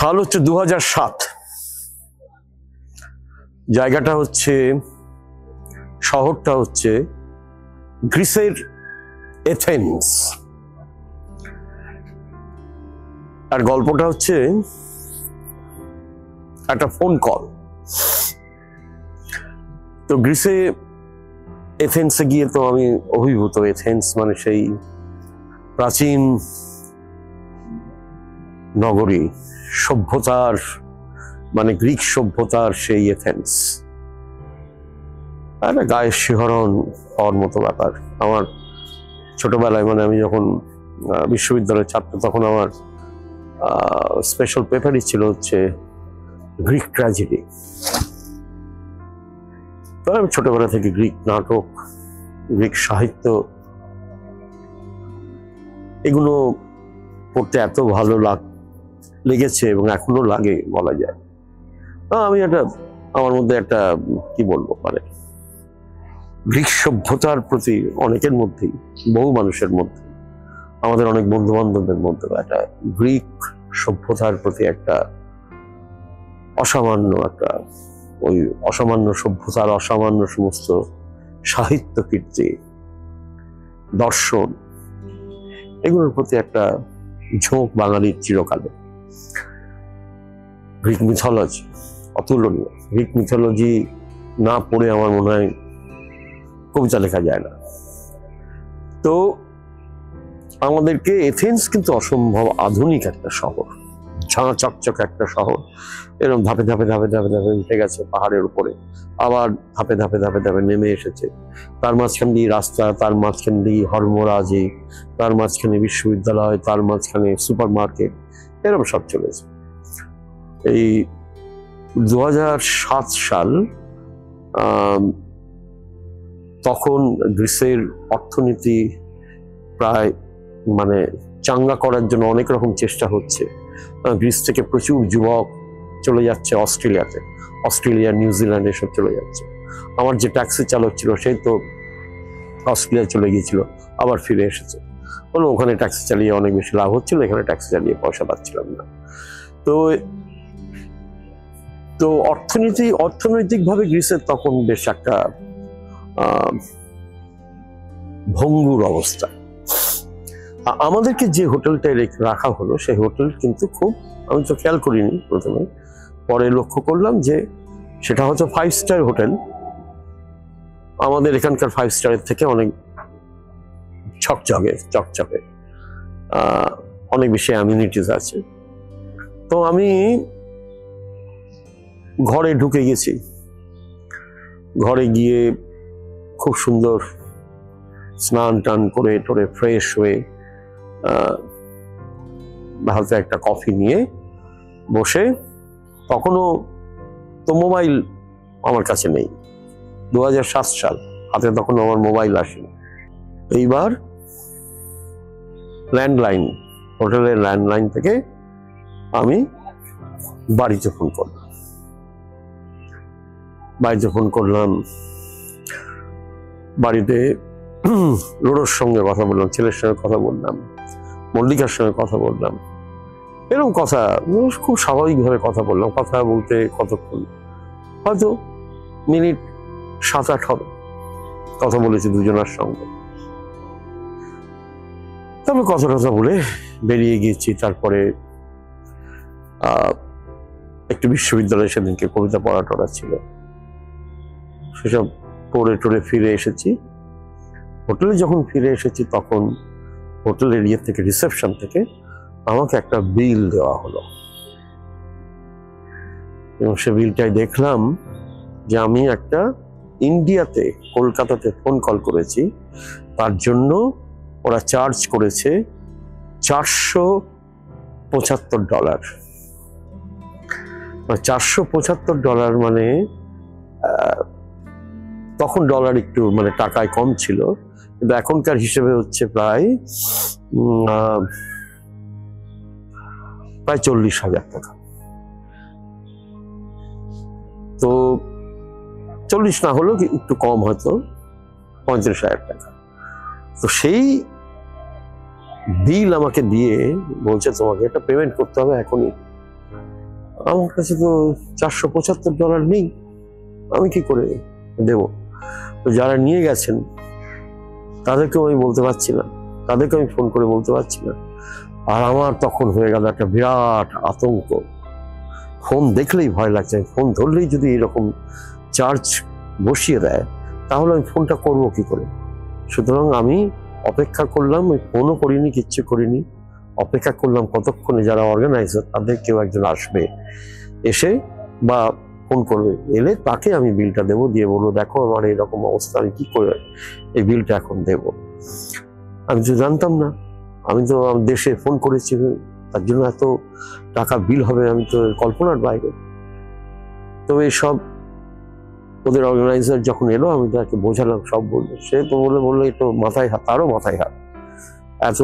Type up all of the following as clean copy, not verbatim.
সাল হচ্ছে 2007। জায়গাটা হচ্ছে, শহরটা হচ্ছে গ্রিসের এথেন্স। আর গল্পটা হচ্ছে একটা ফোন কল। তো গ্রিসে এথেন্সে গিয়ে তো আমি অভিভূত। এথেন্স মানে সেই প্রাচীন নগরী, সভ্যতার মানে গ্রিক সভ্যতার সেই এথেন্স। একটা গায়ের শিহরণ হওয়ার মতো ব্যাপার। আমার ছোটবেলায় মানে আমি যখন বিশ্ববিদ্যালয়ের ছাত্র, তখন আমার স্পেশাল পেপারই ছিল হচ্ছে গ্রিক ট্র্যাজেডি। তো আমি ছোটবেলা থেকে গ্রিক নাটক, গ্রিক সাহিত্য এগুলো পড়তে এত ভালো লেগেছে এবং এখনো লাগে বলা যায়। আমি আমার মধ্যে একটা কি বলবো মানে গ্রিক সভ্যতার প্রতি অনেকের মধ্যেই, বহু মানুষের মধ্যে, আমাদের অনেক বন্ধু বান্ধবদের মধ্যে একটা গ্রিক সভ্যতার প্রতি একটা অসামান্য ওই অসামান্য সভ্যতার অসামান্য সমস্ত সাহিত্য কীর্তি, দর্শন, এগুলোর প্রতি একটা ঝোঁক বাঙালির চিরকালে। গ্রিক মিথোলজি অতুলনীয়। গ্রিক মিথোলজি না পড়ে আমার মনে হয় কবিতা লেখা যায় না। তো আমাদেরকে এথেন্স কিন্তু অসম্ভব আধুনিক একটা শহর, ঝাঁ চকচক একটা শহর। এরকম ধাপে ধাপে ধাপে ধাপে ধাপে উঠে গেছে পাহাড়ের উপরে, আবার ধাপে ধাপে ধাপে ধাপে নেমে এসেছে। তার মাঝখান দিয়ে রাস্তা, তার মাঝখান দিয়ে হর্মরাজি, তার মাঝখানে বিশ্ববিদ্যালয়, তার মাঝখানে সুপার মার্কেট, এরকম সব চলেছে। এই 2007 সাল, তখন গ্রিসের অর্থনীতি প্রায় মানে চাঙ্গা করার জন্য অনেক রকম চেষ্টা হচ্ছে। গ্রিস থেকে প্রচুর যুবক চলে যাচ্ছে অস্ট্রেলিয়াতে, অস্ট্রেলিয়া, নিউজিল্যান্ড এসব চলে যাচ্ছে। আমার যে ট্যাক্সি চালক ছিল সে তো অস্ট্রেলিয়া চলে গিয়েছিল, আবার ফিরে এসেছে। বললো ওখানে ট্যাক্সি চালিয়ে অনেক বেশি লাভ হচ্ছিল, এখানে ট্যাক্সি চালিয়ে পয়সা পাচ্ছিলাম না। তো অর্থনৈতিকভাবে গ্রিসের তখন বেশ একটা ভঙ্গুর অবস্থা। আমাদেরকে যে হোটেলটায় রাখা হলো সেই হোটেল কিন্তু খুব, আমি তো খেয়াল করিনি প্রথমে, পরে লক্ষ্য করলাম যে সেটা হচ্ছে 5 স্টার হোটেল। আমাদের এখানকার 5 স্টারের থেকে অনেক চকচকে অনেক বেশি অ্যামিনিটিস আছে। তো আমি ঘরে ঢুকে গেছি। ঘরে গিয়ে খুব সুন্দর স্নান টান করে টোরে ফ্রেশ হয়ে হাতে একটা কফি নিয়ে বসে, তখনও তো মোবাইল আমার কাছে নেই, 2007 সাল, হাতে তখন আমার মোবাইল আসেনি। এইবার ল্যান্ডলাইন, হোটেলের ল্যান্ডলাইন থেকে আমি বাড়িতে ফোন করলাম। বাড়িতে রোডোর সঙ্গে কথা বললাম, ছেলের সঙ্গে কথা বললাম, মল্লিকার সঙ্গে কথা বললাম। এরকম কথা খুব স্বাভাবিকভাবে কথা বললাম। কথা বলতে কতক্ষণ, হয়তো মিনিট 7-8 হবে কথা বলেছি দুজনের সঙ্গে। তারপরে কথা বলে বেরিয়ে গিয়েছি। তারপরে একটু বিশ্ববিদ্যালয়ে সেদিনকে কবিতা পড়া ছিল, সেসব পড়ে টড়ে ফিরে এসেছি। হোটেলে যখন ফিরে এসেছি তখন হোটেলের থেকে রিসেপশন থেকে আমাকে একটা বিল দেওয়া হলো, এবং সে বিলটাই দেখলাম যে আমি একটা ইন্ডিয়াতে, কলকাতাতে ফোন কল করেছি, তার জন্য ওরা চার্জ করেছে $475। $475 মানে তখন ডলার একটু মানে টাকায় কম ছিল, কিন্তু এখনকার হিসেবে হচ্ছে প্রায় 40,000 টাকা। তো 40 না হলেও একটু কম, হয়তো 35,000 টাকা। তো সেই বিল আমাকে দিয়ে বলছে তোমাকে এটা পেমেন্ট করতে হবে এখনই। আমার কাছে তো $475 নেই, আমি কি করে দেব? তো যারা নিয়ে গেছেন তাদেরকেও আমি বলতে পারছি না, তাদেরকে আমি ফোন করে বলতে পারছি না। আর আমার তখন হয়ে গেল একটা বিরাট আতঙ্ক। ফোন দেখলেই ভয় লাগছে, ফোন ধরলেই যদি এরকম চার্জ বসিয়ে দেয় তাহলে আমি ফোনটা করবো কি করে? সুতরাং আমি অপেক্ষা করলাম, ওই ফোনও করিনি, কিচ্ছু করিনি। অপেক্ষা করলাম কতক্ষণে যারা অর্গানাইজার তাদের কেউ একজন আসবে, এসে বা ফোন করবে, এলে তাকে আমি বিলটা দেবো, দিয়ে বলবো দেখো আমার এরকম অবস্থা, আমি কি করে এই বিলটা এখন দেব। আমি তো জানতাম না, আমি তো দেশে ফোন করেছি, তার জন্য এত টাকা বিল হবে আমি তো কল্পনার বাইরে। তবে সব ওদের অর্গানাইজার যখন এলো আমি তাকে বোঝালাম, সব বললো, সে তো বললো এই তো মাথায় হাত, তারও মাথায় হাত, এত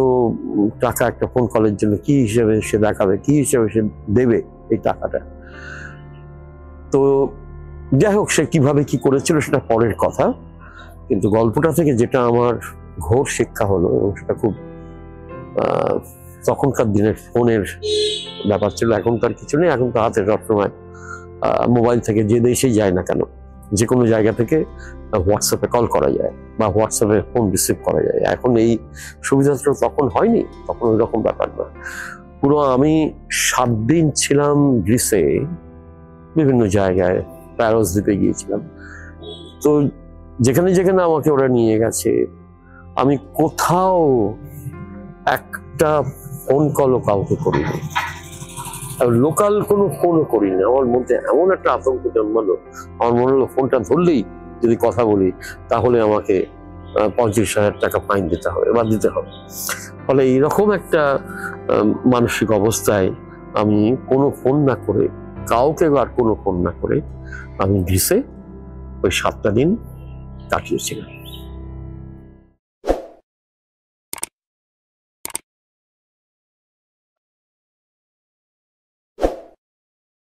টাকা একটা ফোন কলের জন্য কি হিসেবে সে দেখাবে, কি হিসেবে সে দেবে এই টাকাটা। তো যাই হোক, সে কিভাবে কি করেছিল সেটা পরের কথা, কিন্তু গল্পটা থেকে যেটা আমার ঘোর শিক্ষা হলো, এবং সেটা খুব তখনকার দিনের ফোনের ব্যাপার ছিল, এখন তার কিছু নেই, এখন তো হাতে সবসময় মোবাইল থেকে যে দেশেই যায় না কেন, যে কোনো জায়গা থেকে হোয়াটসঅ্যাপে কল করা যায় বা হোয়াটসঅ্যাপে ফোন রিসিভ করা যায়। এখন এই সুবিধাটা তখন হয়নি, তখন ওই রকম ব্যাপার না। পুরো আমি 7 দিন ছিলাম গ্রিসে, বিভিন্ন জায়গায়, প্যারোস দ্বীপে গিয়েছিলাম। তো যেখানে যেখানে আমাকে ওরা নিয়ে গেছে, আমি কোথাও একটা ফোন কলও কাউকে করিনি, লোকাল কোনো ফোনও করিনি। আমার মধ্যে এমন একটা আতঙ্ক জন্মালো, আমার মনে হলো ফোনটা ধরলেই যদি কথা বলি তাহলে আমাকে 35,000 টাকা ফাইন দিতে হবে বা দিতে হবে। ফলে এইরকম একটা মানসিক অবস্থায় আমি কোনো ফোন না করে, কাউকে আর কোনো ফোন না করে আমি গ্রিসে ওই 7টা দিন কাটিয়েছিলাম।